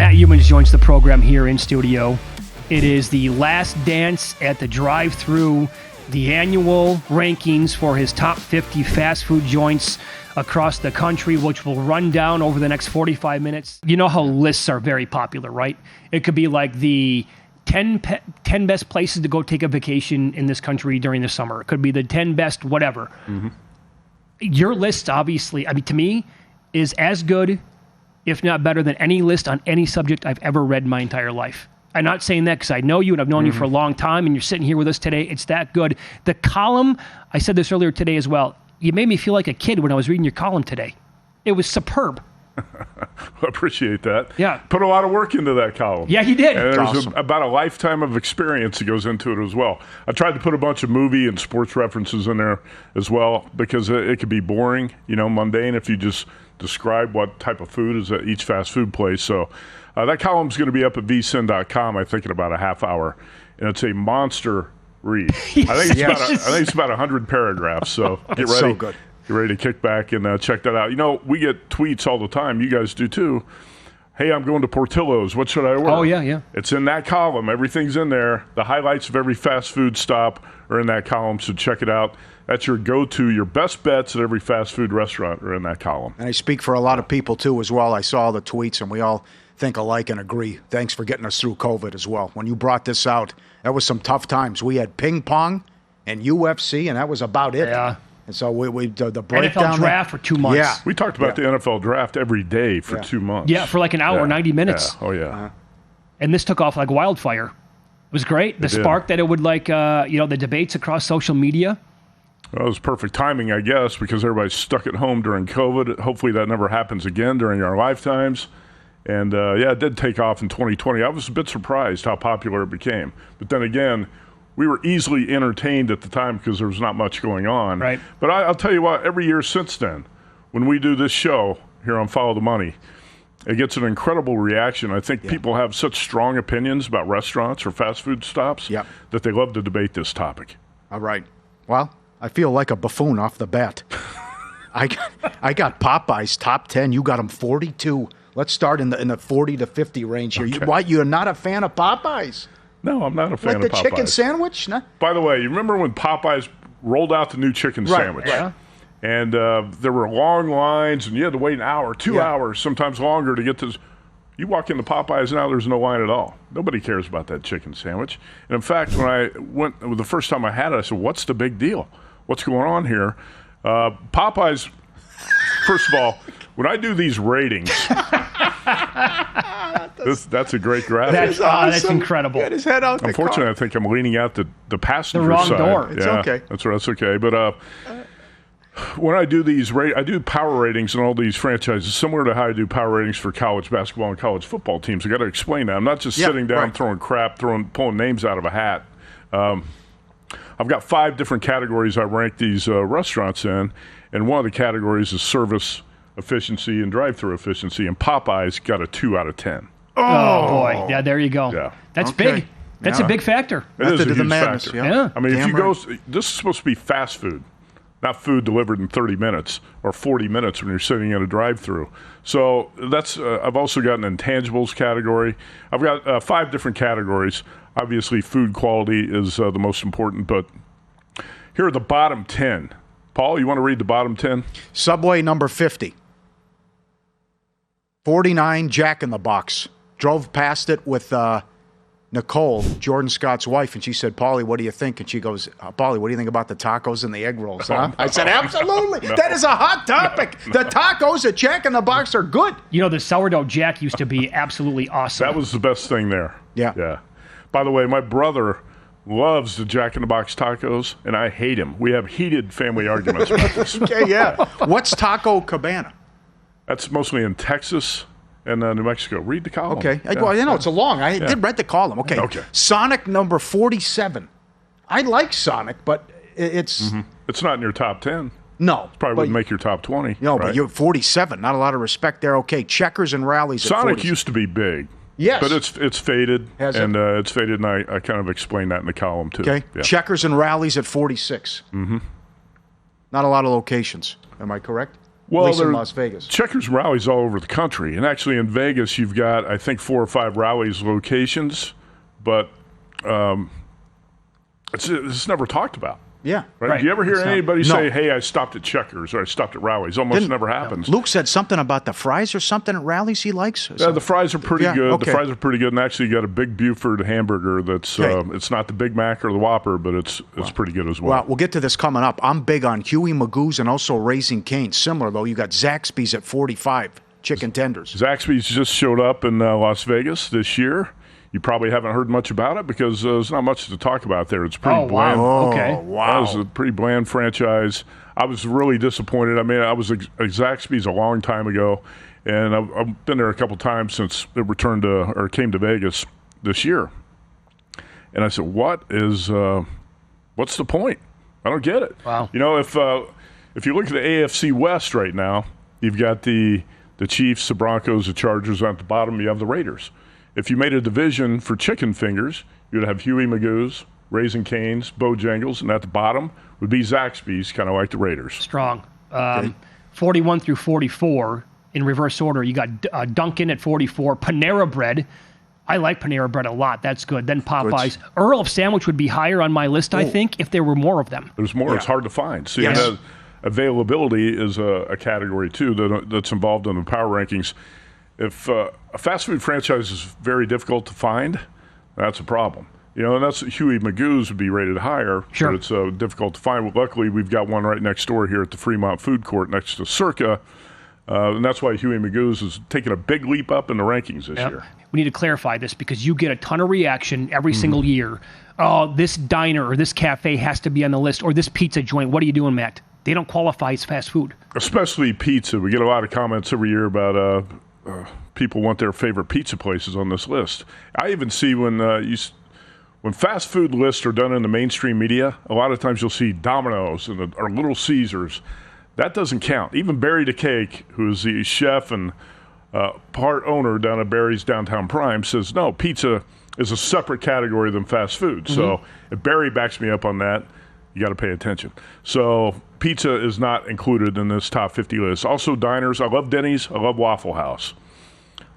Matt Youmans joins the program here in studio. It is the last dance at the drive-thru, the annual rankings for his top 50 fast food joints across the country, which will run down over the next 45 minutes. You know how lists are very popular, right? It could be like the 10 best places to go take a vacation in this country during the summer. It could be the 10 best whatever. Mm-hmm. Your list, obviously, to me, is as good, if not better, than any list on any subject I've ever read in my entire life. I'm not saying that because I know you and I've known you for a long time and you're sitting here with us today. It's that good. The column, I said this earlier today as well, you made me feel like a kid when I was reading your column today. It was superb. I appreciate that. Yeah. Put a lot of work into that column. Yeah, he did. And there's awesome. about a lifetime of experience that goes into it as well. I tried to put a bunch of movie and sports references in there as well because it could be boring, mundane if you just describe what type of food is at each fast food place. So that column's going to be up at VSiN.com, I think, in about a half hour. And it's a monster read. Yes. I think it's about 100 paragraphs. So get ready. So good. Get ready to kick back and check that out. We get tweets all the time. You guys do too. Hey, I'm going to Portillo's. What should I order? Oh, yeah. It's in that column. Everything's in there. The highlights of every fast food stop are in that column, so check it out. That's your go-to. Your best bets at every fast food restaurant are in that column. And I speak for a lot of people, too, as well. I saw the tweets, and we all think alike and agree. Thanks for getting us through COVID as well. When you brought this out, that was some tough times. We had ping pong and UFC, and that was about it. Yeah. And so we the breakdown. NFL draft for 2 months. Yeah. We talked about the NFL draft every day for 2 months. Yeah, for like an hour, 90 minutes. Yeah. Oh, yeah. And this took off like wildfire. It was great. The spark that it would the debates across social media. Well, it was perfect timing, I guess, because everybody's stuck at home during COVID. Hopefully that never happens again during our lifetimes. And, it did take off in 2020. I was a bit surprised how popular it became. But then again, we were easily entertained at the time because there was not much going on. Right. But I'll tell you what, every year since then, when we do this show here on Follow the Money, it gets an incredible reaction. I think people have such strong opinions about restaurants or fast food stops that they love to debate this topic. All right. Well, I feel like a buffoon off the bat. I got Popeyes top 10. You got them 42. Let's start in the 40 to 50 range here. Okay. You're not a fan of Popeyes? No, I'm not a fan of Popeyes. Like the chicken sandwich? No? By the way, you remember when Popeyes rolled out the new chicken sandwich? Yeah. And there were long lines, and you had to wait an hour, 2 hours, sometimes longer to get this. You walk into Popeyes now, there's no line at all. Nobody cares about that chicken sandwich. And in fact, when I went, the first time I had it, I said, what's the big deal? What's going on here? Popeyes, first of all, when I do these ratings, that's a great graphic. That's awesome. That's incredible. Get his head out. Unfortunately, I think I'm leaning out the passenger wrong side. door. It's okay. That's okay. But when I do these, I do power ratings on all these franchises, similar to how I do power ratings for college basketball and college football teams. I got to explain that. I'm not just sitting down throwing crap, pulling names out of a hat. I've got 5 different categories I rank these restaurants in, and one of the categories is service efficiency and drive-through efficiency, and Popeyes got a 2 out of 10. Oh boy. Yeah, there you go. Yeah. That's big. That's a big factor. It is a huge madness, factor. Yeah. I mean, Damn if you right. go, this is supposed to be fast food, not food delivered in 30 minutes or 40 minutes when you're sitting in a drive-through. So that's. I've also got an intangibles category. I've got 5 different categories. Obviously, food quality is the most important, but here are the bottom 10. Paul, you want to read the bottom 10? Subway number 50. 49, Jack in the Box. Drove past it with Nicole, Jordan Scott's wife, and she said, Pauly, what do you think? And she goes, Pauly, what do you think about the tacos and the egg rolls? Huh? I said, absolutely. No. That is a hot topic. The tacos at Jack in the Box are good. The sourdough Jack used to be absolutely awesome. That was the best thing there. Yeah. By the way, my brother loves the Jack in the Box tacos, and I hate him. We have heated family arguments about this. Okay, yeah. What's Taco Cabana? That's mostly in Texas and New Mexico. Read the column. Okay. It's a long. I did read the column. Okay. Sonic number 47. I like Sonic, but it's... It's not in your top 10. No. Probably wouldn't make your top 20. No, right? but you're 47. Not a lot of respect there. Okay. Checkers and Rallies at Sonic 40. used to be big. Yes. But it's faded. Has and it's faded, and I kind of explained that in the column, too. Okay. Yeah. Checkers and Rallies at 46. Mm-hmm. Not a lot of locations. Am I correct? Well, at least in there- Las Vegas. Checkers rallies all over the country. And actually in Vegas, you've got, I think, 4 or 5 rallies locations, but it's never talked about. Yeah. Right? Do you ever hear It's not- anybody No. say, hey, I stopped at Checkers or I stopped at rallies? Almost never happens. Luke said something about the fries or something at rallies he likes. Yeah, the fries are pretty Yeah, good. okay. The fries are pretty good. And actually, you got a big Buford hamburger that's, Okay. it's not the Big Mac or the Whopper, but it's pretty good as well. Well, we'll get to this coming up. I'm big on Huey Magoo's and also Raising Cane's. Similar, though, you got Zaxby's at 45, chicken tenders. Zaxby's just showed up in Las Vegas this year. You probably haven't heard much about it because there's not much to talk about there. It's pretty bland. Wow. Okay. That was a pretty bland franchise. I was really disappointed. I mean, I was at Zaxby's a long time ago, and I've been there a couple times since it returned to or came to Vegas this year. And I said, what's the point? I don't get it. Wow. You know, if you look at the AFC West right now, you've got the Chiefs, the Broncos, the Chargers. At the bottom, you have the Raiders. If you made a division for chicken fingers, you'd have Huey Magoo's, Raising Cane's, Bojangles, and at the bottom would be Zaxby's, kind of like the Raiders. Strong. 41 through 44 in reverse order. You got Dunkin' at 44. Panera Bread. I like Panera Bread a lot. That's good. Then Popeyes. Earl of Sandwich would be higher on my list, I think, if there were more of them. There's more. It's hard to find. See, Yes. and, availability is a category, too, that's involved in the power rankings. If a fast food franchise is very difficult to find, that's a problem. You know, and that's Huey Magoo's would be rated higher, Sure. but it's difficult to find. Well, luckily, we've got one right next door here at the Fremont Food Court next to Circa, and that's why Huey Magoo's is taking a big leap up in the rankings this year. We need to clarify this because you get a ton of reaction every single year. Oh, this diner or this cafe has to be on the list, or this pizza joint. What are you doing, Matt? They don't qualify as fast food. Especially pizza. We get a lot of comments every year about people want their favorite pizza places on this list. I even see when fast food lists are done in the mainstream media, a lot of times you'll see Domino's or Little Caesars. That doesn't count. Even Barry DeCake, who is the chef and part owner down at Barry's Downtown Prime, says, no, pizza is a separate category than fast food. So if Barry backs me up on that, you got to pay attention. So pizza is not included in this top 50 list. Also diners. I love Denny's. I love Waffle House.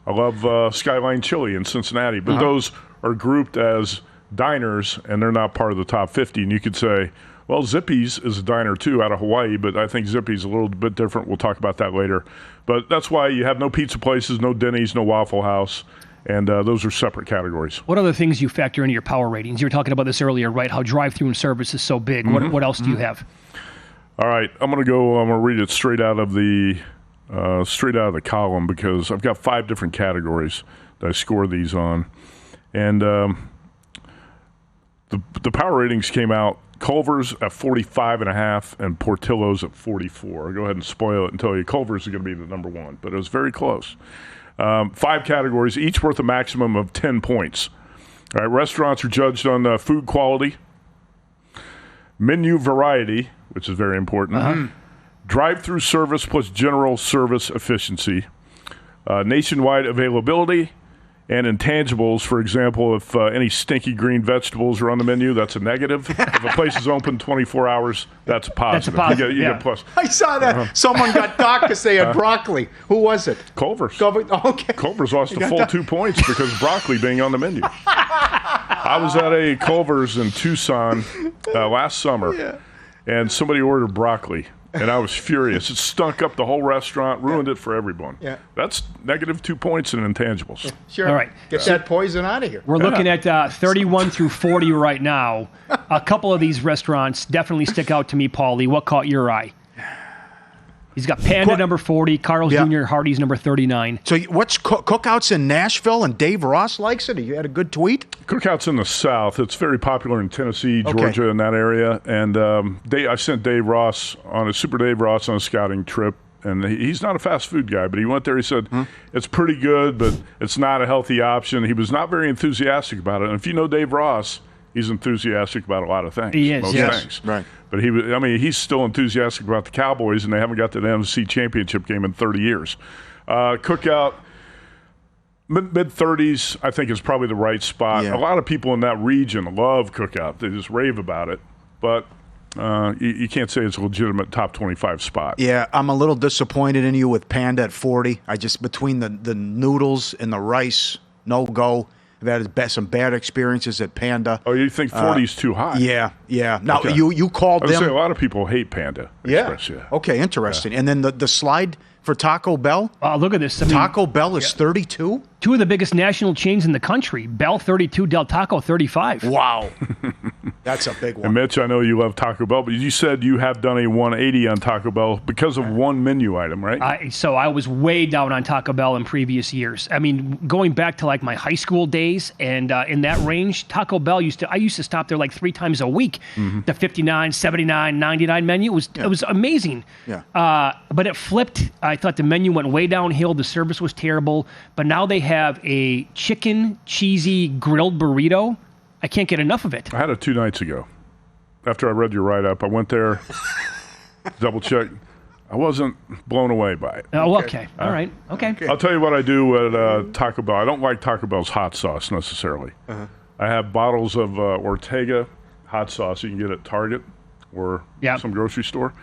I love Skyline Chili in Cincinnati. But those are grouped as diners, and they're not part of the top 50. And you could say, well, Zippy's is a diner, too, out of Hawaii. But I think Zippy's a little bit different. We'll talk about that later. But that's why you have no pizza places, no Denny's, no Waffle House. And those are separate categories. What other things you factor into your power ratings? You were talking about this earlier, right? How drive-through and service is so big. What else do you have? All right, I'm gonna read it straight out of the column because I've got 5 different categories that I score these on, and the power ratings came out. Culver's at 45.5 and Portillo's at 44. I'll go ahead and spoil it and tell you Culver's is going to be the number 1, but it was very close. 5 categories, each worth a maximum of 10 points. All right, restaurants are judged on food quality, menu variety, which is very important, drive-through service plus general service efficiency, nationwide availability, and intangibles. For example, if any stinky green vegetables are on the menu, that's a negative. If a place is open 24 hours, that's a positive. That's a positive, You yeah. get plus. I saw that. Someone got docked because they had broccoli. Who was it? Culver's. Okay. Culver's lost a full 2 points because of broccoli being on the menu. I was at a Culver's in Tucson last summer, and somebody ordered broccoli, and I was furious. It stunk up the whole restaurant, ruined it for everyone. Yeah. That's negative 2 points in intangibles. Sure. All right. Get that poison out of here. We're looking at 31 through 40 right now. A couple of these restaurants definitely stick out to me, Pauly. What caught your eye? He's got Panda number 40, Carl's Jr. Hardee's number 39. So what's Cookouts in Nashville, and Dave Ross likes it? You had a good tweet? Cookout's in the South. It's very popular in Tennessee, Georgia, in that area. And I sent Dave Ross on Super Dave Ross on a scouting trip. And he's not a fast food guy, but he went there. He said, it's pretty good, but it's not a healthy option. He was not very enthusiastic about it. And if you know Dave Ross, he's enthusiastic about a lot of things. He is, most yes. things. Right. But he's still enthusiastic about the Cowboys, and they haven't got to the NFC Championship game in 30 years. Cookout, mid-30s, I think is probably the right spot. Yeah. A lot of people in that region love Cookout. They just rave about it. But you can't say it's a legitimate top 25 spot. Yeah, I'm a little disappointed in you with Panda at 40. Between the noodles and the rice, no go. I've had some bad experiences at Panda. Oh, you think 40 is too high? Yeah. Now, Okay. you called I would them. say a lot of people hate Panda Express. Yeah. Okay, interesting. And then the slide for Taco Bell? Look at this. I mean, Taco Bell is 32? two of the biggest national chains in the country. Bell 32, Del Taco 35. Wow. That's a big one. And Mitch, I know you love Taco Bell, but you said you have done a 180 on Taco Bell because of one menu item, right? So I was way down on Taco Bell in previous years. I mean, going back to like my high school days and in that range, Taco Bell I used to stop there like 3 times a week. Mm-hmm. The 59, 79, 99 menu it was amazing. Yeah. But it flipped. I thought the menu went way downhill. The service was terrible. But now they have a chicken cheesy grilled burrito. I can't get enough of it. I had it 2 nights ago. After I read your write-up, I went there, double-checked. I wasn't blown away by it. Oh, okay. All right. Okay. I'll tell you what I do at Taco Bell. I don't like Taco Bell's hot sauce necessarily. I have bottles of Ortega hot sauce you can get at Target or some grocery store.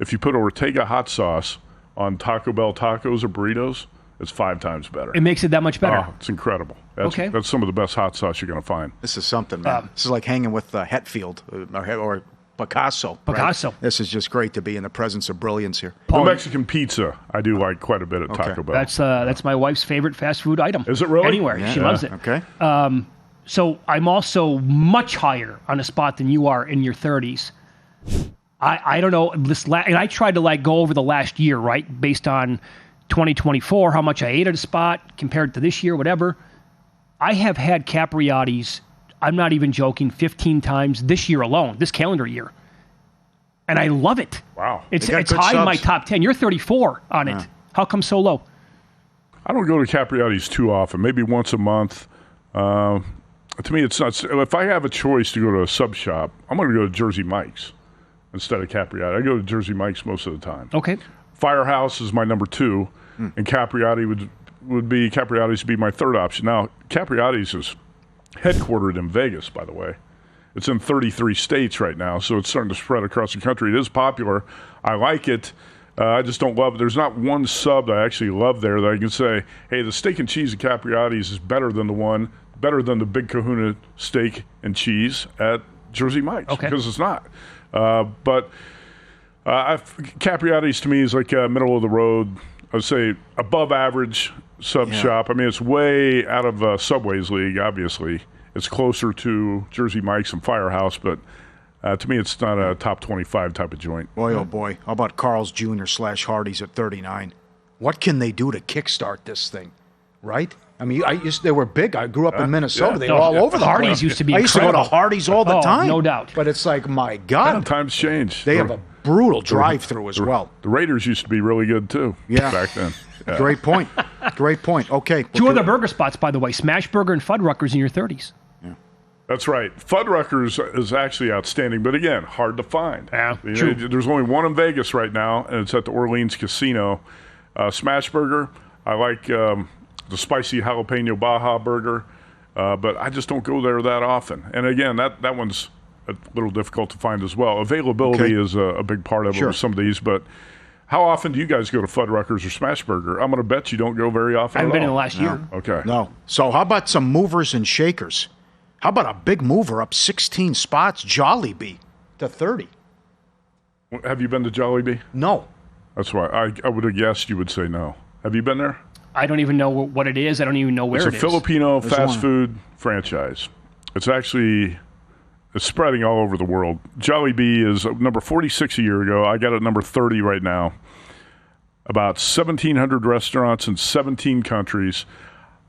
If you put Ortega hot sauce on Taco Bell tacos or burritos, it's 5 times better. It makes it that much better. Oh, it's incredible. Okay. That's some of the best hot sauce you're going to find. This is something, man. This is like hanging with Hetfield or Picasso. Picasso. Right? This is just great to be in the presence of brilliance here. The Mexican pizza, I do like quite a bit at Taco Bell. That's my wife's favorite fast food item. Is it really? Anywhere. She loves it. Okay. So I'm also much higher on a spot than you are in your 30s. I don't know and I tried to like go over the last year, right, based on 2024, how much I ate at a spot compared to this year, whatever. I have had Capriati's, I'm not even joking, 15 times this year alone, this calendar year. And I love it. Wow. It's high in my top 10. You're 34 on it. How come so low? I don't go to Capriati's too often, maybe once a month. To me, it's not. If I have a choice to go to a sub shop, I'm going to go to Jersey Mike's instead of Capriati. I go to Jersey Mike's most of the time. Okay. Firehouse is my number 2, and Capriati's would be my 3rd option. Now, Capriati's is headquartered in Vegas, by the way. It's in 33 states right now, so it's starting to spread across the country. It is popular. I like it. I just don't love it. There's not one sub that I actually love there that I can say, hey, the steak and cheese at Capriati's is better than the Big Kahuna steak and cheese at Jersey Mike's, because it's not. But Capriati's to me is like a middle of the road, I would say above average sub shop. I mean, it's way out of Subway's league, obviously. It's closer to Jersey Mike's and Firehouse, but to me, it's not a top 25 type of joint. Boy, oh boy. How about Carl's Jr. / Hardee's at 39? What can they do to kickstart this thing, right? I mean, they were big. I grew up in Minnesota. They were all over the place. Hardee's used to be I used to go to Hardee's all the time. No doubt. But it's like, my God. Times change. They have a brutal drive-through as well. The Raiders used to be really good, too, back then. Yeah. Great point. Great point. Okay. 2 other burger spots, by the way, Smash Burger and Fuddruckers in your 30s. That's right. Fuddruckers is actually outstanding, but again, hard to find. Yeah, true. There's only one in Vegas right now, and it's at the Orleans Casino. Smash Burger, I like the spicy jalapeno Baja Burger, but I just don't go there that often. And again, that one's a little difficult to find as well. Availability is a big part of it with some of these, but how often do you guys go to Fuddruckers or Smash Burger? I'm going to bet you don't go very often I haven't been in the all. last year. Okay. No. So how about some movers and shakers? How about a big mover up 16 spots, Jollibee, to 30? Have you been to Jollibee? No. That's why I would have guessed you would say no. Have you been there? I don't even know what it is. I don't even know where it is. It's a Filipino fast food franchise. It's spreading all over the world. Jollibee is number 46 a year ago. I got it number 30 right now. About 1,700 restaurants in 17 countries.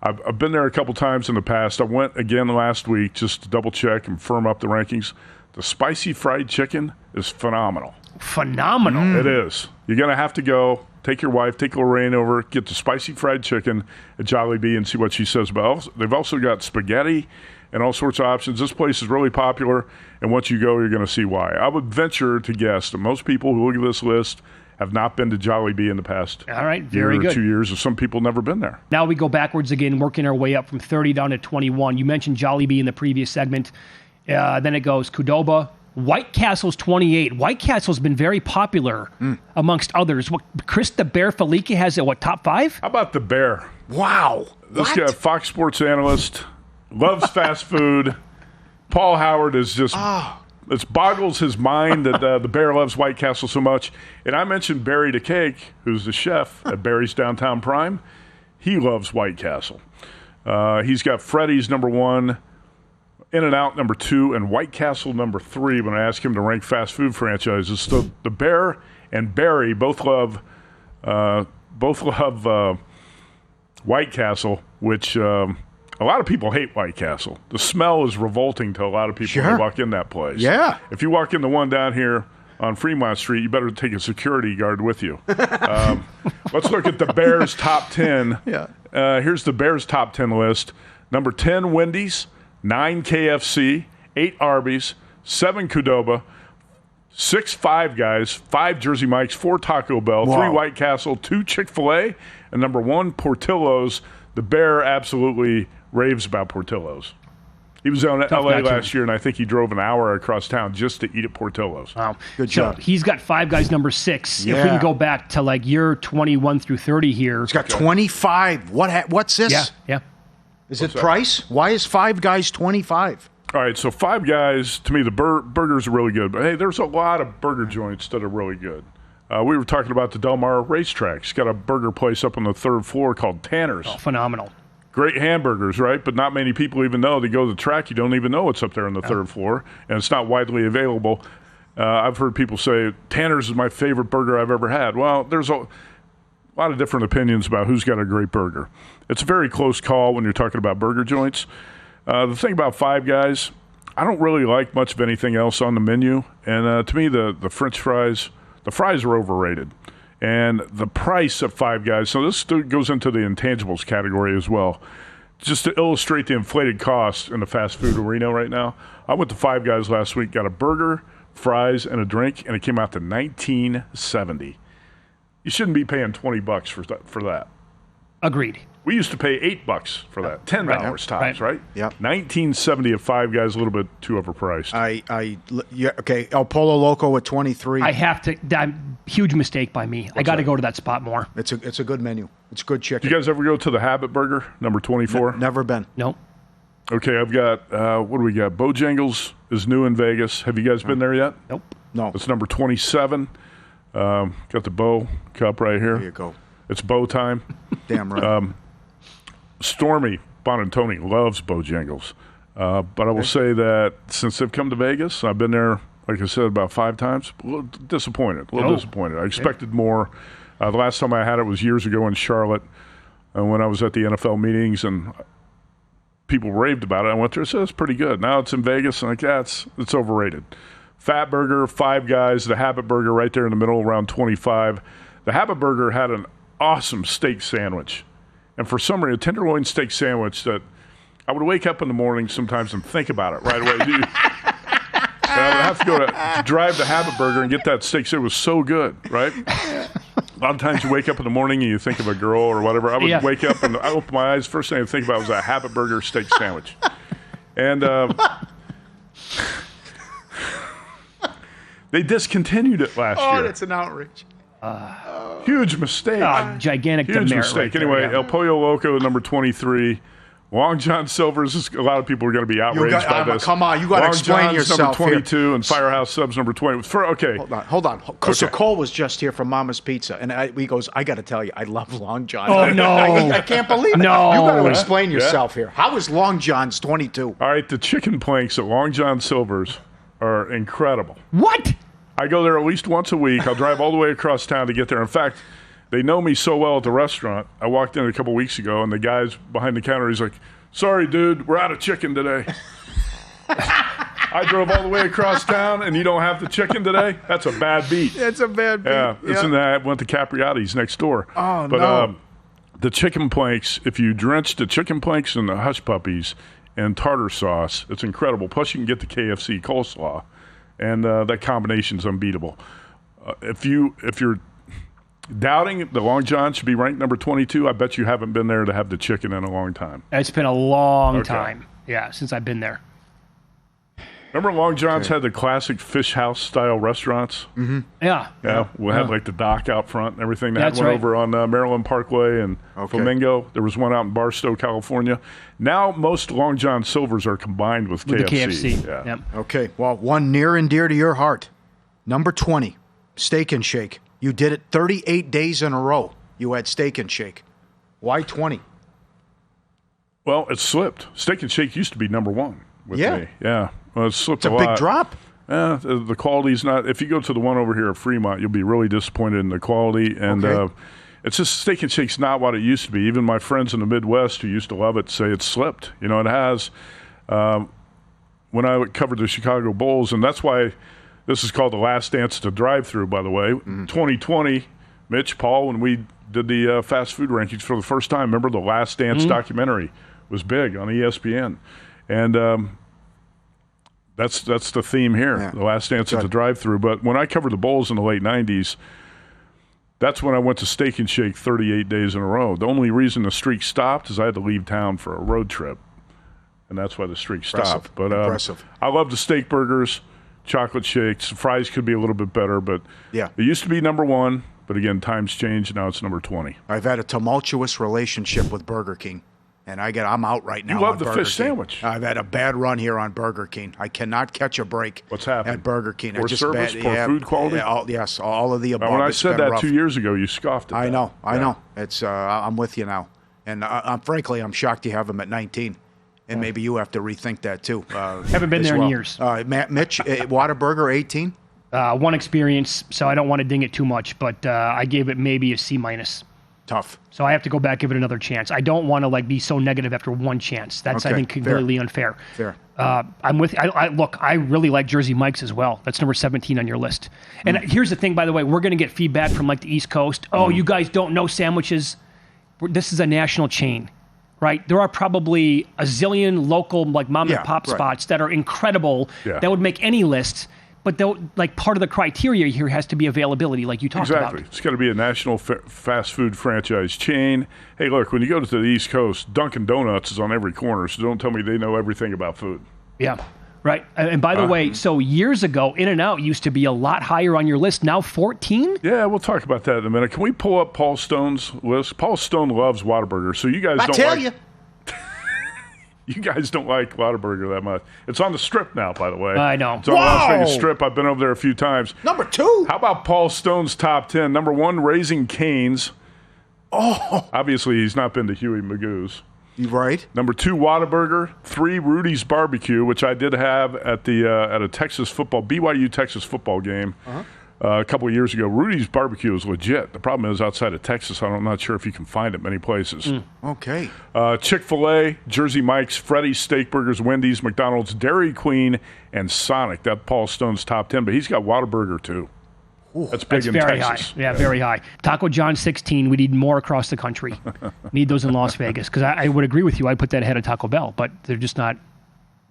I've been there a couple times in the past. I went again last week just to double check and firm up the rankings. The spicy fried chicken is phenomenal. Phenomenal. It is. You're going to have to go. Take your wife, take Lorraine over, get the spicy fried chicken at Jollibee and see what she says about it. They've also got spaghetti and all sorts of options. This place is really popular, and once you go, you're going to see why. I would venture to guess that most people who look at this list have not been to Jollibee in the past very year good. or 2 years, or some people never been there. Now we go backwards again, working our way up from 30 down to 21. You mentioned Jollibee in the previous segment. Then it goes Qdoba, White Castle's 28. White Castle's been very popular amongst others. What Chris the Bear Felica has it, top 5? How about the Bear? Wow. This guy, Fox Sports analyst, loves fast food. Paul Howard is just, it boggles his mind that the Bear loves White Castle so much. And I mentioned Barry DeCake, who's the chef at Barry's Downtown Prime. He loves White Castle. He's got Freddy's number 1, In-N-Out number 2, and White Castle number 3 when I ask him to rank fast food franchises. So the Bear and Barry both love White Castle, which a lot of people hate White Castle. The smell is revolting to a lot of people when they walk in that place. Yeah. If you walk in the one down here on Fremont Street, you better take a security guard with you. Let's look at the Bears' top 10. Yeah. Here's the Bears' top 10 list. Number 10, Wendy's. 9, KFC. 8, Arby's. 7, Qdoba. 6, Five Guys. 5, Jersey Mike's. 4, Taco Bell. 3, White Castle. 2, Chick-fil-A. And number 1, Portillo's. The Bear absolutely raves about Portillo's. He was in L.A. last year, and I think he drove an hour across town just to eat at Portillo's. Wow. Good job. So he's got Five Guys number 6. Yeah. If we can go back to year 21 through 30 here. He's got 25. What's this? Yeah. Is it price? Why is Five Guys 25? All right, so Five Guys, to me, the burgers are really good. But, hey, there's a lot of burger joints that are really good. We were talking about the Del Mar racetrack. It's got a burger place up on the 3rd floor called Tanner's. Oh, phenomenal. Great hamburgers, right? But not many people even know. They go to the track, you don't even know what's up there on the 3rd floor, and it's not widely available. I've heard people say, Tanner's is my favorite burger I've ever had. Well, there's a lot of different opinions about who's got a great burger. It's a very close call when you're talking about burger joints. The thing about Five Guys, I don't really like much of anything else on the menu. And to me, the French fries, the fries are overrated. And the price of Five Guys, so this goes into the intangibles category as well. Just to illustrate the inflated costs in the fast food arena right now, I went to Five Guys last week, got a burger, fries, and a drink, and it came out to $19.70. You shouldn't be paying $20 for that. Agreed. We used to pay $8 for that, $10 tops, right? Yeah. $19.70 at Five Guys, a little bit too overpriced. Okay. El Pollo Loco at 23. I have to. Huge mistake by me. I got to go to that spot more. It's a good menu. It's good chicken. You guys ever go to the Habit Burger, number 24? Never been. Nope. Okay, I've got, what do we got? Bojangles is new in Vegas. Have you guys been there yet? Nope. No. It's number 27. Got the Bo cup right here. There you go. It's Bo time. Damn right. Stormy Bonantoni loves Bojangles. But I will say that since they've come to Vegas, I've been there, like I said, about 5 times. A little disappointed. I expected more. The last time I had it was years ago in Charlotte when I was at the NFL meetings and people raved about it. I went there and said, it's pretty good. Now it's in Vegas, and it's overrated. Fat Burger, Five Guys, the Habit Burger right there in the middle, around 25. The Habit Burger had an awesome steak sandwich. And for some reason, a tenderloin steak sandwich that I would wake up in the morning sometimes and think about it right away. I would have to go to drive to Habit Burger and get that steak. It was so good, right? A lot of times you wake up in the morning and you think of a girl or whatever. I would wake up and I open my eyes. First thing I think about was a Habit Burger steak sandwich. And they discontinued it last year. Oh, that's an outrage. Huge mistake. Gigantic Huge demerit mistake. right there, Anyway, yeah. El Pollo Loco, number 23. Long John Silver's, a lot of people are going to be outraged by this. Come on, you got to explain Long John's yourself number 22 here. and Firehouse Subs number 20. Okay. Hold on. So Cole was just here from Mama's Pizza, and he goes, I got to tell you, I love Long John. Oh, no. I can't believe it. No. You got to explain yourself here. How is Long John's 22? All right, the chicken planks at Long John Silver's are incredible. What? I go there at least once a week. I'll drive all the way across town to get there. In fact, they know me so well at the restaurant. I walked in a couple weeks ago, and the guy's behind the counter, he's like, sorry, dude, we're out of chicken today. I drove all the way across town, and you don't have the chicken today? That's a bad beat. It's a bad beat. Yeah, I went to Capriati's next door. Oh, but, no. The chicken planks, if you drench the chicken planks in the hush puppies and tartar sauce, it's incredible. Plus, you can get the KFC coleslaw, and that combination's unbeatable. If you're doubting the Long John should be ranked number 22, I bet you haven't been there to have the chicken in a long time. It's been a long time. Yeah, since I've been there. Remember Long John's had the classic fish house style restaurants? Mm-hmm. Yeah. Yeah. We had like the dock out front and everything. They had That's one right. over on Maryland Parkway and Flamingo. There was one out in Barstow, California. Now most Long John Silvers are combined with KFC. The KFC. Yeah. Yep. Okay, well, one near and dear to your heart. Number 20, Steak and Shake. You did it 38 days in a row. You had Steak and Shake. Why 20? Well, it slipped. Steak and Shake used to be number one with me. Yeah. Well, it slipped It's a big drop. Yeah, the quality's not. If you go to the one over here at Fremont, you'll be really disappointed in the quality. And it's just Steak and Shake's not what it used to be. Even my friends in the Midwest who used to love it say it slipped. You know, it has. When I covered the Chicago Bulls, and that's why this is called the last dance at the drive-through, by the way. 2020, Mitch, Paul, when we did the fast food rankings for the first time, remember the Last Dance documentary was big on ESPN. And that's the theme here, the last dance at the drive-thru. But when I covered the Bulls in the late 90s, that's when I went to Steak and Shake 38 days in a row. The only reason the streak stopped is I had to leave town for a road trip, and that's why the streak stopped. But I love the steak burgers, chocolate shakes. Fries could be a little bit better, but it used to be number one. But again, times change. Now it's number 20. I've had a tumultuous relationship with Burger King. And I'm out right now. You love the Burger fish King. Sandwich. I've had a bad run here on Burger King. I cannot catch a break. What's happening? At Burger King? Poor service, poor food quality? Yes, all of the above. Now, when I said that rough. 2 years ago, you scoffed at that. I know. It's I'm with you now. And frankly, I'm shocked you have them at 19. And maybe you have to rethink that too. Haven't been there in years. Mitch, Whataburger, 18? One experience, so I don't want to ding it too much, but I gave it maybe a C-. Tough. So I have to go back, give it another chance. I don't want to be so negative after one chance. That's I think completely unfair. Fair. I'm with. Look, I really like Jersey Mike's as well. That's number 17 on your list. And here's the thing, by the way, we're going to get feedback from the East Coast. Oh, you guys don't know sandwiches. This is a national chain, right? There are probably a zillion local mom and pop spots that are incredible that would make any list. But part of the criteria here has to be availability, like you talked about. Exactly. It's got to be a national fast food franchise chain. Hey, look, when you go to the East Coast, Dunkin' Donuts is on every corner, so don't tell me they know everything about food. Yeah, right. And by the way, so years ago, In-N-Out used to be a lot higher on your list. Now 14? Yeah, we'll talk about that in a minute. Can we pull up Paul Stone's list? Paul Stone loves Whataburger, so you guys You guys don't like Whataburger that much. It's on the Strip now, by the way. I know. It's on the Las Vegas Strip. I've been over there a few times. Number 2. How about Paul Stone's top 10? Number 1, Raising Cane's. Obviously, he's not been to Huey Magoo's. Right. Number 2, Whataburger. 3, Rudy's Barbecue, which I did have at the at a BYU Texas football game. A couple of years ago. Rudy's Barbecue is legit. The problem is outside of Texas, I'm not sure if you can find it many places. Okay. Chick-fil-A, Jersey Mike's, Freddy's Steakburgers, Wendy's, McDonald's, Dairy Queen, and Sonic. That's Paul Stone's top 10, but he's got Whataburger too. That's big in very Texas. High. Yeah, very high. Taco John 16. We need more across the country. Need those in Las Vegas because I would agree with you. I'd put that ahead of Taco Bell, but they're just not.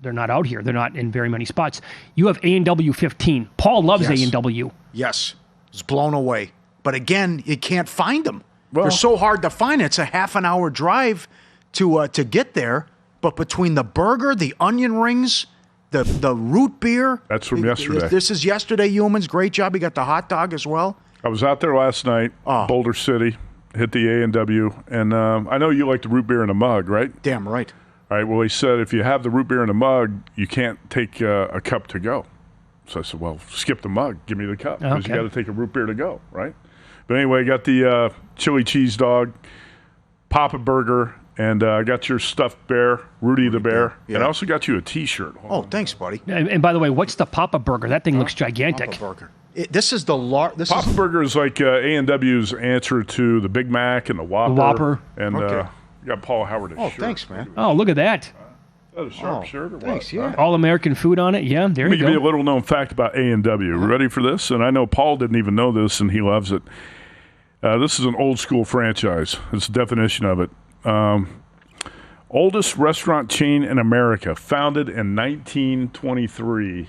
They're not out here. They're not in very many spots. You have A&W 15. Paul loves A&W. Yes. It's blown away. But again, you can't find them. Well, they're so hard to find. It's a half an hour drive to get there. But between the burger, the onion rings, the root beer. That's from yesterday. This is yesterday, Youmans. Great job. You got the hot dog as well. I was out there last night, Boulder City, hit the A&W. And I know you like the root beer in a mug, right? Damn right. All right, well, he said if you have the root beer in a mug, you can't take a cup to go. So I said, well, skip the mug. Give me the cup because you got to take a root beer to go, right? But anyway, got the chili cheese dog, Papa Burger, and I got your stuffed bear, Rudy the Bear. Yeah. And I also got you a T-shirt. Thanks, buddy. And by the way, what's the Papa Burger? That thing looks gigantic. Papa Burger. This is the Papa Burger is like A&W's answer to the Big Mac and the Whopper. The Whopper. And you got Paul Howard shirt. Thanks, man. Oh, look at that. Is that a sharp shirt or thanks, what? Yeah. All-American food on it. Yeah, there you go. Let me give you a little-known fact about A&W. Ready for this? And I know Paul didn't even know this, and he loves it. This is an old-school franchise. It's the definition of it. Oldest restaurant chain in America, founded in 1923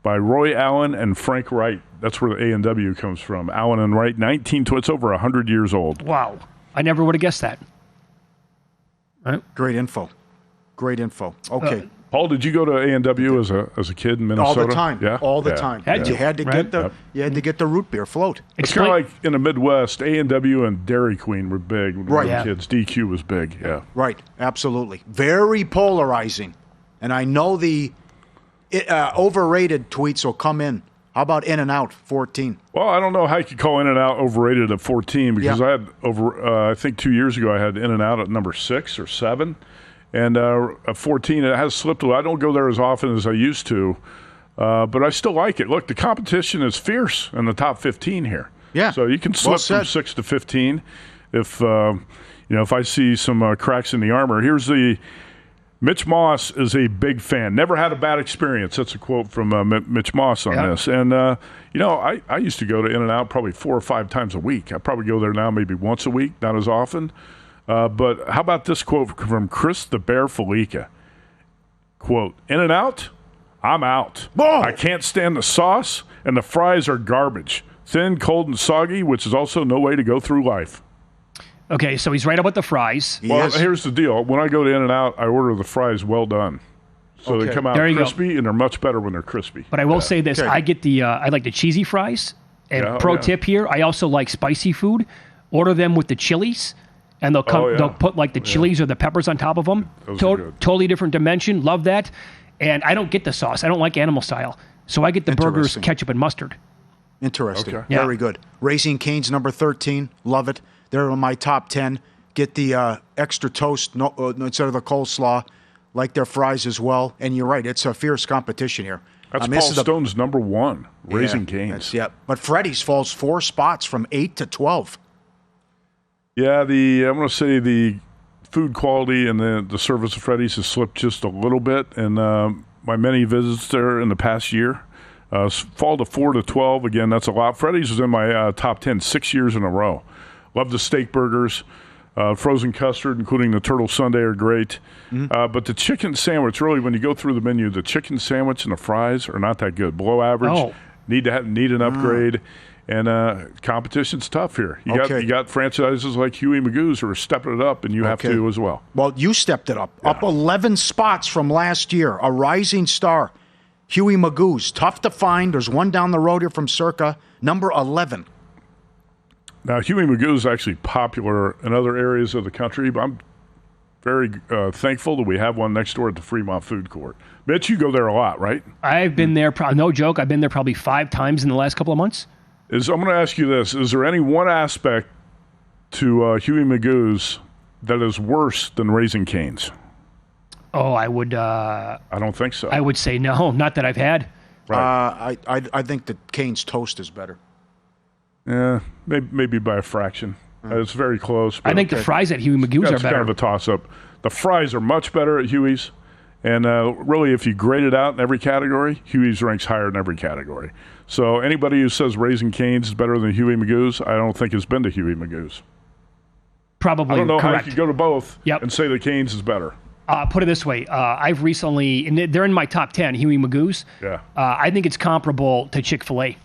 by Roy Allen and Frank Wright. That's where the A&W comes from. Allen and Wright, it's over 100 years old. Wow. I never would have guessed that. Right. Great info. Okay. Paul, did you go to A&W as a kid in Minnesota? All the time. Yeah, all the time. You had to get the root beer float. It's kind of like in the Midwest, A&W and Dairy Queen were big when we were kids. DQ was big. Yeah. Right. Absolutely. Very polarizing. And I know the overrated tweets will come in. How about In-N-Out 14? Well, I don't know how you could call In-N-Out overrated at 14 because I had I think 2 years ago I had In-N-Out at number 6 or 7. And at 14, it has slipped a little. I don't go there as often as I used to, but I still like it. Look, the competition is fierce in the top 15 here. Yeah. So you can slip from 6 to 15 if if I see some cracks in the armor. Here's the Mitch Moss is a big fan. Never had a bad experience. That's a quote from Mitch Moss on this. And I used to go to In-N-Out probably 4 or 5 times a week. I probably go there now maybe once a week, not as often. But how about this quote from Chris the Bear Felica? Quote, In-N-Out, I'm out. Whoa. I can't stand the sauce, and the fries are garbage. Thin, cold, and soggy, which is also no way to go through life. Okay, so he's right about the fries. Here's the deal. When I go to In-N-Out, I order the fries well done. So they come out crispy, and they're much better when they're crispy. But I will say this. I get I like the cheesy fries. And tip here, I also like spicy food. Order them with the chilies. And they'll put like the chilies or the peppers on top of them. Totally different dimension. Love that. And I don't get the sauce. I don't like animal style. So I get the burgers, ketchup, and mustard. Interesting. Okay. Very good. Raising Cane's number 13. Love it. They're in my top 10. Get the extra toast instead of the coleslaw. Like their fries as well. And you're right. It's a fierce competition here. That's Paul Stone's number 1. Raising Cane's. But Freddy's falls 4 spots from 8 to 12. Yeah, I'm going to say the food quality and the service of Freddy's has slipped just a little bit. And my many visits there in the past year fall to 4 to 12. Again, that's a lot. Freddy's was in my top 10 6 years in a row. Love the steak burgers. Frozen custard, including the turtle sundae, are great. Mm-hmm. But the chicken sandwich, really, when you go through the menu, the chicken sandwich and the fries are not that good. Below average. Oh. Need an upgrade. And competition's tough here. You got franchises like Huey Magoo's who are stepping it up, and you have to as well. Well, you stepped it up. Up 11 spots from last year. A rising star. Huey Magoo's. Tough to find. There's one down the road here from Circa. Number 11. Now, Huey Magoo's is actually popular in other areas of the country, but I'm very thankful that we have one next door at the Fremont Food Court. Mitch, you go there a lot, right? I've been there, no joke, I've been there probably 5 times in the last couple of months. I'm going to ask you this. Is there any one aspect to Huey Magoo's that is worse than Raising Cane's? Oh, I would... I don't think so. I would say no, not that I've had. Right. I think that Cane's toast is better. Yeah, maybe by a fraction. It's very close. I think the fries at Huey Magoo's are better. That's kind of a toss-up. The fries are much better at Huey's. And really, if you grade it out in every category, Huey's ranks higher in every category. So anybody who says Raising Cane's is better than Huey Magoo's, I don't think has been to Huey Magoo's. Probably I don't know correct. how you could go to both and say that Cane's is better. Put it this way. I've recently, and they're in my top 10, Huey Magoo's. Yeah. I think it's comparable to Chick-fil-A.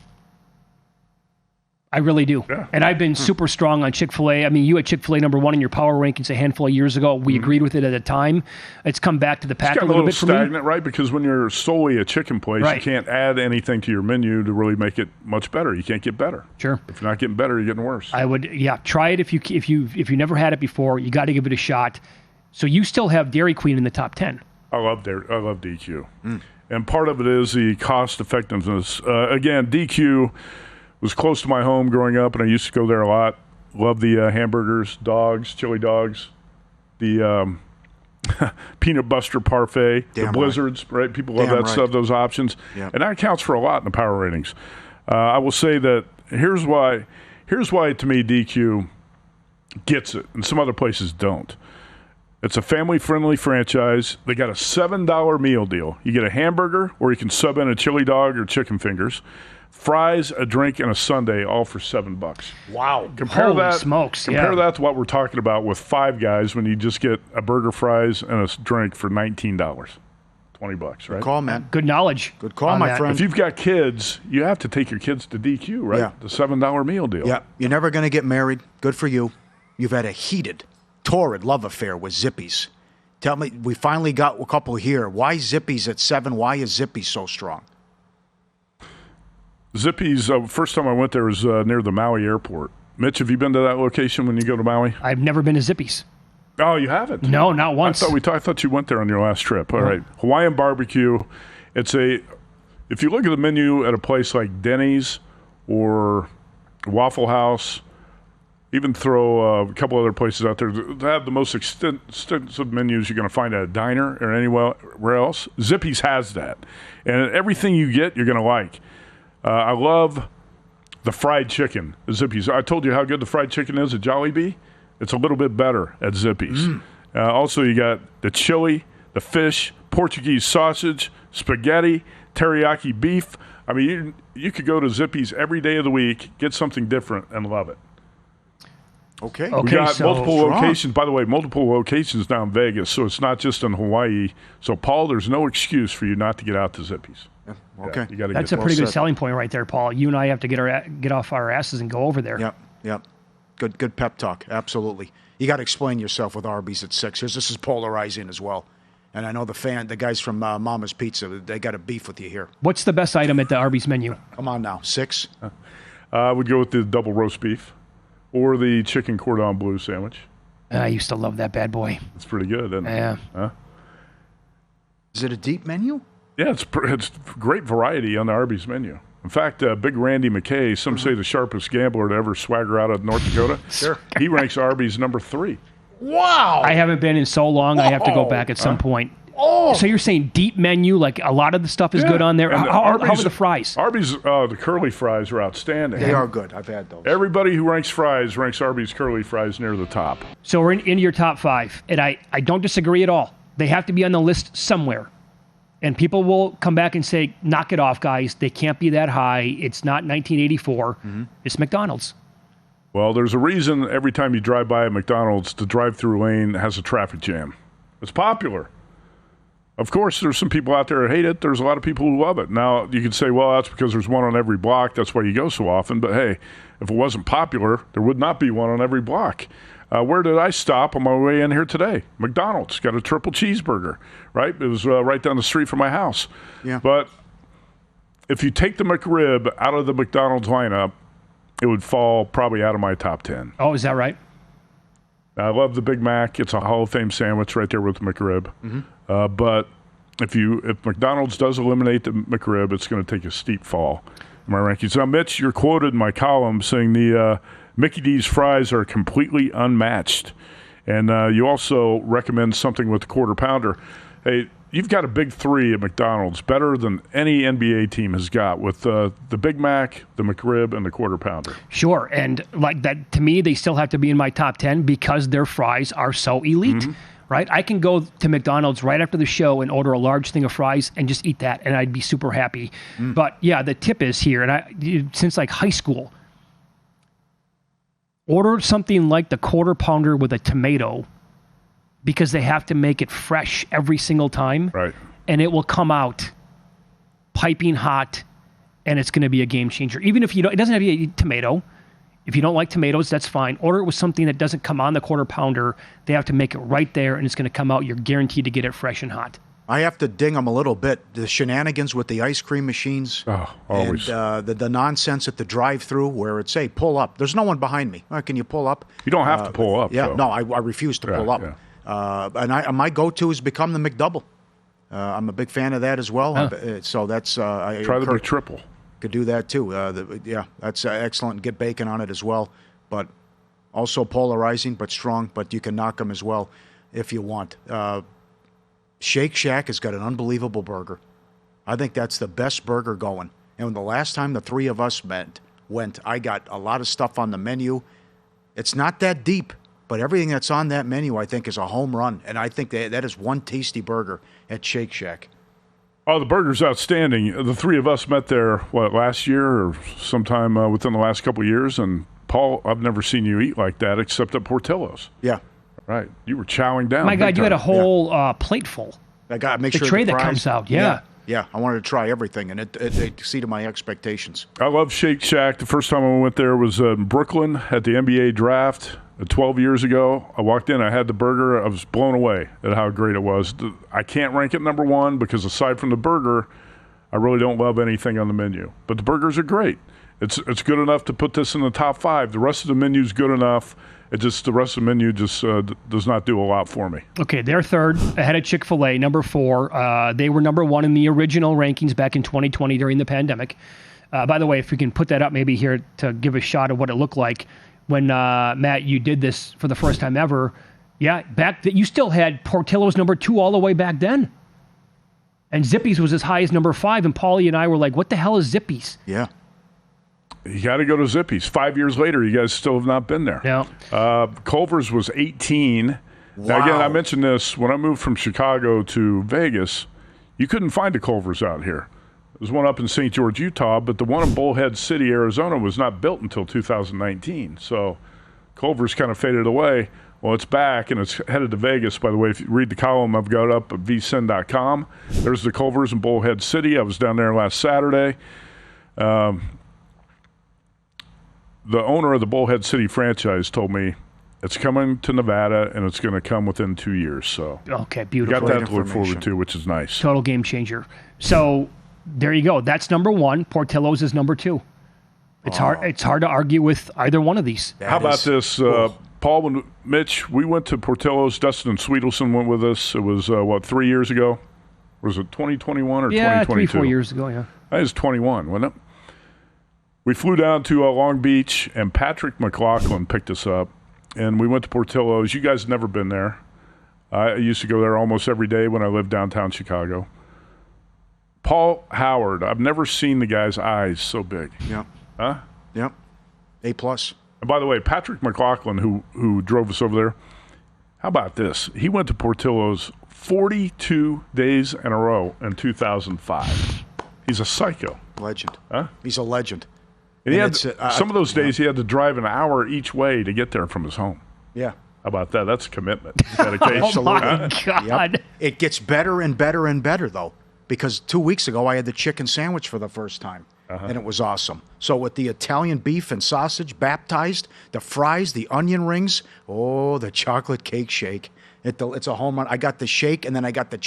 I really do. Yeah. And I've been super strong on Chick-fil-A. I mean, you had Chick-fil-A number 1 in your power rankings a handful of years ago. We agreed with it at the time. It's come back to the pack a little bit for me. It's stagnant, right? Because when you're solely a chicken place, you can't add anything to your menu to really make it much better. You can't get better. Sure. If you're not getting better, you're getting worse. I would, try it if you never had it before. You got to give it a shot. So you still have Dairy Queen in the top 10. I love DQ. And part of it is the cost effectiveness. Again, DQ was close to my home growing up, and I used to go there a lot. Love the hamburgers, dogs, chili dogs, the peanut butter parfait, the blizzards, right? People love that stuff, those options. Yep. And that accounts for a lot in the power ratings. I will say that here's why to me DQ gets it, and some other places don't. It's a family-friendly franchise. They got a $7 meal deal. You get a hamburger, or you can sub in a chili dog or chicken fingers. Fries, a drink, and a sundae, all for $7. Wow! Compare that to what we're talking about with Five Guys when you just get a burger, fries, and a drink for $19, $20, right? Good call, man. Good knowledge. Good call, my friend. If you've got kids, you have to take your kids to DQ, right? Yeah. The $7 meal deal. Yeah, you're never going to get married. Good for you. You've had a heated, torrid love affair with Zippy's. Tell me, we finally got a couple here. Why Zippy's at 7? Why is Zippy so strong? Zippy's, first time I went there was near the Maui airport. Mitch, have you been to that location when you go to Maui? I've never been to Zippy's. Oh, you haven't? No, not once. I thought you went there on your last trip. All right. Hawaiian barbecue. If you look at the menu at a place like Denny's or Waffle House, even throw a couple other places out there that have the most extensive menus you're going to find at a diner or anywhere else, Zippy's has that. And everything you get, you're going to like. I love the fried chicken at Zippy's. I told you how good the fried chicken is at Jollibee. It's a little bit better at Zippy's. Also, you got the chili, the fish, Portuguese sausage, spaghetti, teriyaki beef. I mean, you could go to Zippy's every day of the week, get something different, and love it. Okay. We got multiple locations. By the way, multiple locations down in Vegas, so it's not just in Hawaii. So, Paul, there's no excuse for you not to get out to Zippy's. Okay. Yeah, That's a pretty good selling point right there, Paul. You and I have to get off our asses and go over there. Yep. Good pep talk. Absolutely. You got to explain yourself with Arby's at 6. This is polarizing as well. And I know the guys from Mama's Pizza, they got a beef with you here. What's the best item at the Arby's menu? Come on now, 6? I would go with the double roast beef or the chicken cordon bleu sandwich. I used to love that bad boy. It's pretty good, isn't it? Yeah. Huh? Is it a deep menu? Yeah, it's great variety on the Arby's menu. In fact, Big Randy McKay, some say the sharpest gambler to ever swagger out of North Dakota, Sure. He ranks Arby's number 3. Wow. I haven't been in so long, I have to go back at some point. So you're saying deep menu, like a lot of the stuff is good on there? How are the fries? Arby's, the curly fries are outstanding. They are good. I've had those. Everybody who ranks fries ranks Arby's curly fries near the top. So we're into your top 5, and I don't disagree at all. They have to be on the list somewhere. And people will come back and say, knock it off, guys. They can't be that high. It's not 1984. It's McDonald's. Well, there's a reason every time you drive by a McDonald's, the drive-through lane has a traffic jam. It's popular. Of course, there's some people out there that hate it. There's a lot of people who love it. Now, you could say, well, that's because there's one on every block. That's why you go so often. But, hey, if it wasn't popular, there would not be one on every block. Where did I stop on my way in here today? McDonald's. Got a triple cheeseburger, right? It was right down the street from my house. Yeah. But if you take the McRib out of the McDonald's lineup, it would fall probably out of my top 10. Oh, is that right? I love the Big Mac. It's a Hall of Fame sandwich right there with the McRib. But if McDonald's does eliminate the McRib, it's going to take a steep fall in my rankings. Now, Mitch, you're quoted in my column saying the Mickey D's fries are completely unmatched. And you also recommend something with the quarter pounder. Hey, you've got a big 3 at McDonald's, better than any NBA team has got, with the Big Mac, the McRib, and the quarter pounder. Sure. And like that, to me, they still have to be in my top 10 because their fries are so elite. Right? I can go to McDonald's right after the show and order a large thing of fries and just eat that, and I'd be super happy. But yeah, the tip is here, and since like high school, order something like the quarter pounder with a tomato because they have to make it fresh every single time. Right. And it will come out piping hot, and it's going to be a game changer. Even if it doesn't have to be a tomato. If you don't like tomatoes, that's fine. Order it with something that doesn't come on the quarter pounder. They have to make it right there, and it's going to come out. You're guaranteed to get it fresh and hot. I have to ding them a little bit. The shenanigans with the ice cream machines. Oh, always. And the nonsense at the drive-thru where it's, hey, pull up. There's no one behind me. Can you pull up? You don't have to pull up. Yeah, though. no, I refuse to pull up. Yeah. And my go-to has become the McDouble. I'm a big fan of that as well. So that's try the McTriple. Could do that too. That's excellent. Get bacon on it as well. But also polarizing, but strong. But you can knock them as well if you want. Shake Shack has got an unbelievable burger. I think that's the best burger going. And the last time the 3 of us went, I got a lot of stuff on the menu. It's not that deep, but everything that's on that menu, I think, is a home run. And I think that is one tasty burger at Shake Shack. Oh, the burger's outstanding. The 3 of us met there, last year or sometime within the last couple of years. And, Paul, I've never seen you eat like that except at Portillo's. Yeah. Right. You were chowing down. My God, you had a whole plate full. I got to make the sure tray the that fries, comes out, yeah. Yeah, I wanted to try everything, and it exceeded my expectations. I love Shake Shack. The first time I went there was in Brooklyn at the NBA draft. 12 years ago, I walked in, I had the burger, I was blown away at how great it was. I can't rank it number one because aside from the burger, I really don't love anything on the menu. But the burgers are great. It's good enough to put this in the top 5. The rest of the menu is good enough. The rest of the menu just does not do a lot for me. Okay, they're third, ahead of Chick-fil-A, number 4. They were number 1 in the original rankings back in 2020 during the pandemic. By the way, if we can put that up maybe here to give a shot of what it looked like when, Matt, you did this for the first time ever. Yeah, you still had Portillo's number 2 all the way back then. And Zippy's was as high as number 5, and Pauly and I were like, what the hell is Zippy's? Yeah. You got to go to Zippy's. 5 years later, you guys still have not been there. Yeah. Culver's was 18. Wow. Now, again, I mentioned this. When I moved from Chicago to Vegas, you couldn't find a Culver's out here. There's one up in St. George, Utah, but the one in Bullhead City, Arizona was not built until 2019. So Culver's kind of faded away. Well, it's back, and it's headed to Vegas. By the way, if you read the column I've got up at VSiN.com, there's the Culver's in Bullhead City. I was down there last Saturday. The owner of the Bullhead City franchise told me it's coming to Nevada, and it's going to come within 2 years. So okay, beautiful. Got that to look forward to, which is nice. Total game changer. So there you go. That's number 1. Portillo's is number 2. It's hard. It's hard to argue with either one of these. How about this, Paul and Mitch? We went to Portillo's. Dustin and Sweetelson went with us. It was 3 years ago? Was it 2021 or 2022? 3-4 years ago. Yeah, it was 21, wasn't it? We flew down to Long Beach, and Patrick McLaughlin picked us up, and we went to Portillo's. You guys have never been there. I used to go there almost every day when I lived downtown Chicago. Paul Howard, I've never seen the guy's eyes so big. Yeah. Huh? Yep. A+. And by the way, Patrick McLaughlin, who drove us over there, how about this? He went to Portillo's 42 days in a row in 2005. He's a psycho. Legend. Huh? He's a legend. And he had some of those days he had to drive an hour each way to get there from his home. Yeah. How about that? That's commitment. Dedication. Oh, my God. Yep. It gets better and better and better, though, because 2 weeks ago I had the chicken sandwich for the first time, and it was awesome. So with the Italian beef and sausage baptized, the fries, the onion rings, the chocolate cake shake. It's a home run. I got the shake, and then I got the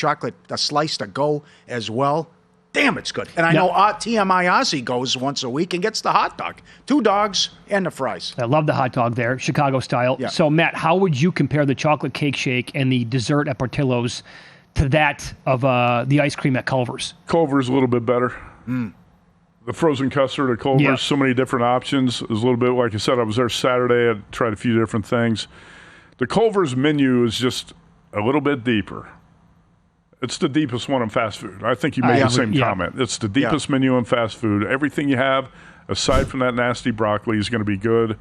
slice to go as well. Damn, it's good. And I know TMI Ozzy goes once a week and gets the hot dog. 2 dogs and the fries. I love the hot dog there, Chicago style. Yeah. So, Matt, how would you compare the chocolate cake shake and the dessert at Portillo's to that of the ice cream at Culver's? Culver's a little bit better. The frozen custard at Culver's, so many different options. It was a little bit, like I said, I was there Saturday. I tried a few different things. The Culver's menu is just a little bit deeper. It's the deepest one in fast food. I think you made the same comment. It's the deepest menu in fast food. Everything you have, aside from that nasty broccoli, is going to be good.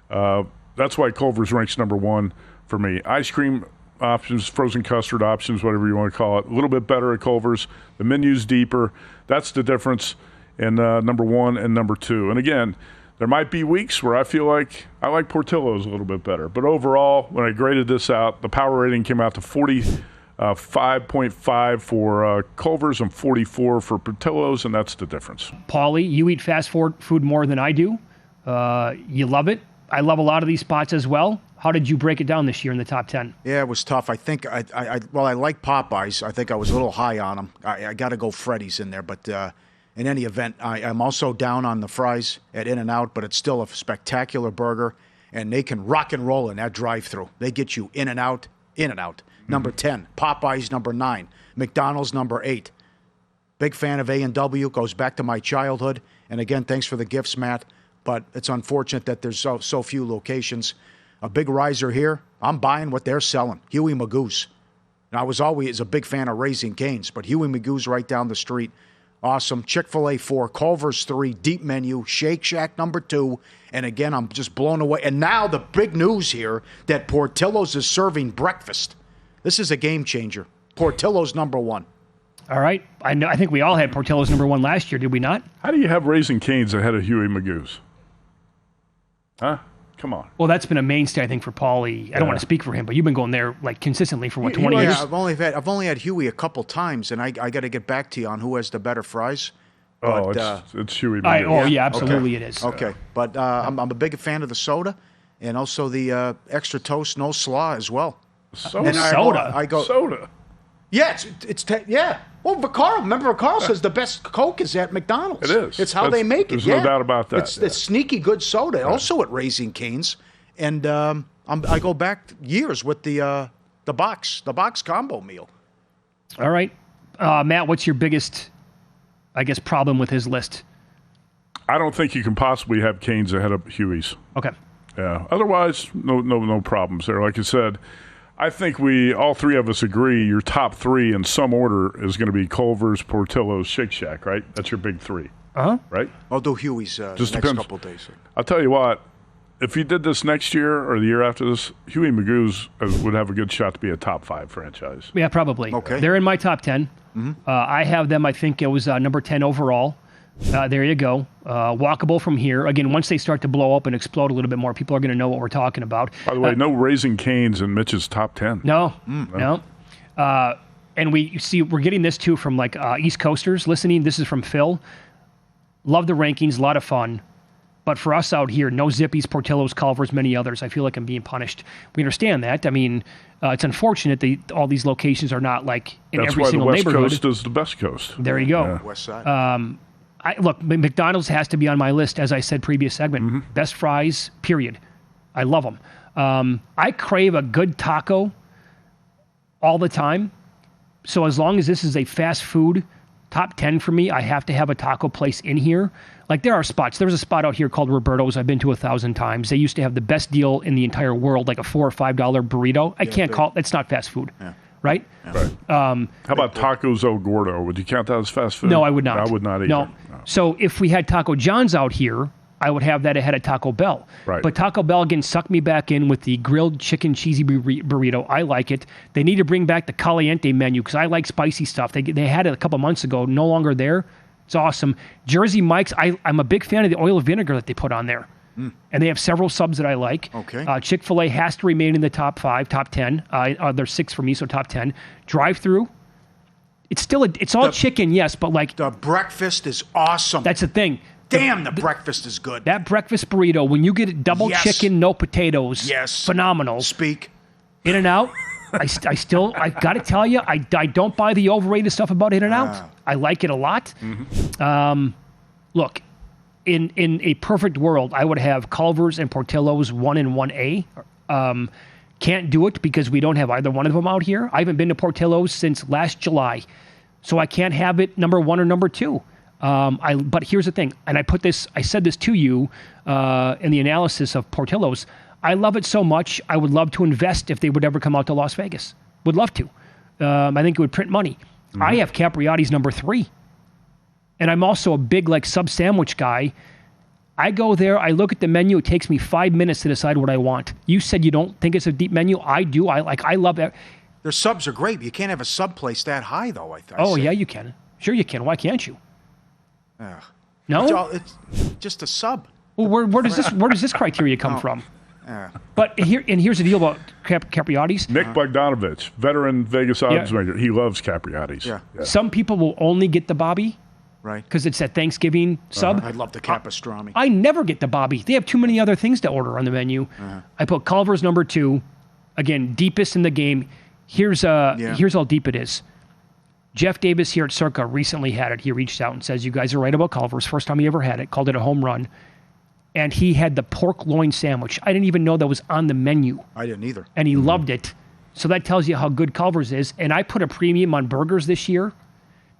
That's why Culver's ranks number 1 for me. Ice cream options, frozen custard options, whatever you want to call it, a little bit better at Culver's. The menu's deeper. That's the difference in number 1 and number 2. And again, there might be weeks where I feel like I like Portillo's a little bit better. But overall, when I graded this out, the power rating came out to 5.5 for Culver's and 44 for Portillo's, and that's the difference. Pauly, you eat fast food more than I do. You love it. I love a lot of these spots as well. How did you break it down this year in the top 10? Yeah, it was tough. I think I like Popeyes. I think I was a little high on them. I got to go Freddy's in there, but in any event, I'm also down on the fries at In-N-Out, but it's still a spectacular burger, and they can rock and roll in that drive-thru. They get you in and out. Number 10, Popeyes number 9, McDonald's number 8. Big fan of A&W, goes back to my childhood. And again, thanks for the gifts, Matt. But it's unfortunate that there's so few locations. A big riser here, I'm buying what they're selling. Huey Magoo's. And I was always a big fan of Raising Cane's, but Huey Magoo's right down the street. Awesome. Chick-fil-A 4, Culver's 3, deep menu, Shake Shack number 2. And again, I'm just blown away. And now the big news here that Portillo's is serving breakfast. This is a game changer. Portillo's number 1. All right. I think we all had Portillo's number 1 last year, did we not? How do you have Raising Cane's ahead of Huey Magoo's? Huh? Come on. Well, that's been a mainstay, I think, for Pauly. I don't want to speak for him, but you've been going there like consistently for 20 years? Yeah, I've only had Huey a couple times, and I got to get back to you on who has the better fries. But, it's Huey Magoo's. Yeah, absolutely it is. Okay, but I'm a big fan of the soda, and also the extra toast, no slaw as well. Soda. And Soda. I go, Soda. yeah, yeah. Well, Vaccaro, remember Vaccaro says the best Coke is at McDonald's. It is. It's how they make it. There's no doubt about that. It's sneaky good soda, also at Raising Cane's. And I go back years with the box combo meal. All right. Matt, what's your biggest, I guess, problem with his list? I don't think you can possibly have Cane's ahead of Huey's. Okay. Yeah. Otherwise, no problems there. Like I said, I think all three of us agree your top three in some order is going to be Culver's, Portillo's, Shake Shack, right? That's your big three. Uh-huh. Right? I'll do Huey's Just next depends. couple of days. I'll tell you what, if you did this next year or the year after this, Huey Magoo's would have a good shot to be a top 5 franchise. Yeah, probably. Okay. They're in my top 10. I have them, I think it was number 10 overall. There you go. Walkable from here. Again, once they start to blow up and explode a little bit more, people are going to know what we're talking about. By the way, no Raising Cane's in Mitch's top 10. No. And we're getting this too from like East Coasters listening. This is from Phil. Love the rankings, a lot of fun. But for us out here, no Zippies, Portillo's, Culver's, many others. I feel like I'm being punished. We understand that. I mean, it's unfortunate that all these locations are not like in That's every single why the West neighborhood. Coast is the best coast. There you go. Yeah. West Side. Look, McDonald's has to be on my list, as I said previous segment. Best fries, period. I love them. I crave a good taco all the time. So as long as this is a fast food top 10 for me, I have to have a taco place in here. Like there are spots. There's a spot out here called Roberto's. I've been to 1,000 times. They used to have the best deal in the entire world, like a $4 or $5 burrito. I can't call it. It's not fast food. Yeah. Right? Right. How about Tacos El Gordo? Would you count that as fast food? No, I would not. I would not either. No. So if we had Taco John's out here, I would have that ahead of Taco Bell. Right. But Taco Bell, again, sucked me back in with the grilled chicken cheesy burrito. I like it. They need to bring back the caliente menu because I like spicy stuff. They had it a couple months ago. No longer there. It's awesome. Jersey Mike's, I'm a big fan of the oil vinegar that they put on there. And they have several subs that I like. Okay. Chick-fil-A has to remain in the top 5, top 10. There's 6 for me, so top 10. Drive-through. It's all chicken, yes, but like The breakfast is awesome. that's the thing. Damn, the breakfast is good. That breakfast burrito, when you get it double Yes. chicken, no potatoes, Yes. phenomenal. Speak. In and Out, I got to tell you, I don't buy the overrated stuff about In and Out. I like it a lot. Look, in a perfect world, I would have Culver's and Portillo's 1 and 1A. Can't do it because we don't have either one of them out here. I haven't been to Portillo's since last July, so I can't have it number 1 or number 2. But here's the thing, and I said this to you in the analysis of Portillo's. I love it so much, I would love to invest if they would ever come out to Las Vegas. Would love to. I think it would print money. I have Capriotti's number 3. And I'm also a big sub sandwich guy. I go there, I look at the menu, it takes me 5 minutes to decide what I want. You said you don't think it's a deep menu. I do. I love that. Their subs are great, but you can't have a sub place that high, though, I think. Oh, yeah, you can. Sure you can. Why can't you? Yeah. No? It's just a sub. Well, where does this criteria come from? Yeah. But here's the deal about Capriotti's. Nick Bogdanovich, veteran Vegas odds maker, he loves Capriotti's. Yeah. Some people will only get the Bobby Right. because it's a Thanksgiving sub. I love the capastrami. I never get the Bobby. They have too many other things to order on the menu. I put Culver's number 2. Again, deepest in the game. Here's how deep it is. Jeff Davis here at Circa recently had it. He reached out and says, you guys are right about Culver's. First time he ever had it. Called it a home run. And he had the pork loin sandwich. I didn't even know that was on the menu. I didn't either. And he loved it. So that tells you how good Culver's is. And I put a premium on burgers this year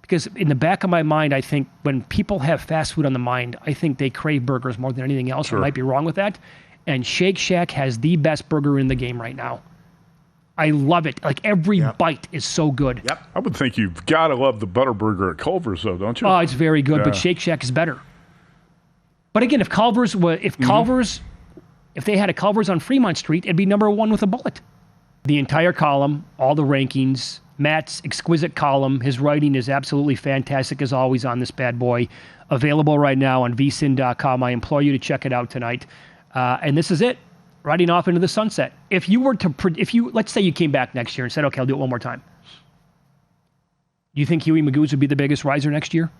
because in the back of my mind, I think when people have fast food on the mind, I think they crave burgers more than anything else. Sure. I might be wrong with that. And Shake Shack has the best burger in the game right now. I love it. Every bite is so good. Yep. I would think you've got to love the Butterburger at Culver's, though, don't you? Oh, it's very good, but Yeah. Shake Shack is better. But again, if they had a Culver's on Fremont Street, it'd be number 1 with a bullet. The entire column, all the rankings, Matt's exquisite column. His writing is absolutely fantastic as always on this bad boy. Available right now on VSiN.com. I implore you to check it out tonight. And this is it. Riding off into the sunset. If you let's say you came back next year and said, okay, I'll do it one more time. Do you think Huey Magoo's would be the biggest riser next year?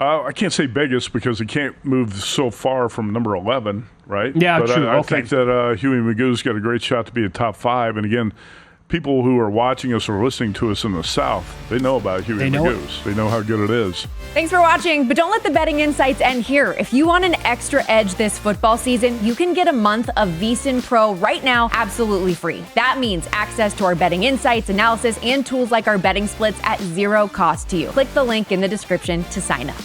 I can't say biggest because it can't move so far from number 11, right? Yeah, but true. I Okay. think that Huey Magoo's got a great shot to be a top 5. And again, people who are watching us or listening to us in the South, they know about Huey Magoo's. They know how good it is. Thanks for watching, but don't let the betting insights end here. If you want an extra edge this football season, you can get a month of VSiN Pro right now absolutely free. That means access to our betting insights, analysis, and tools like our betting splits at zero cost to you. Click the link in the description to sign up.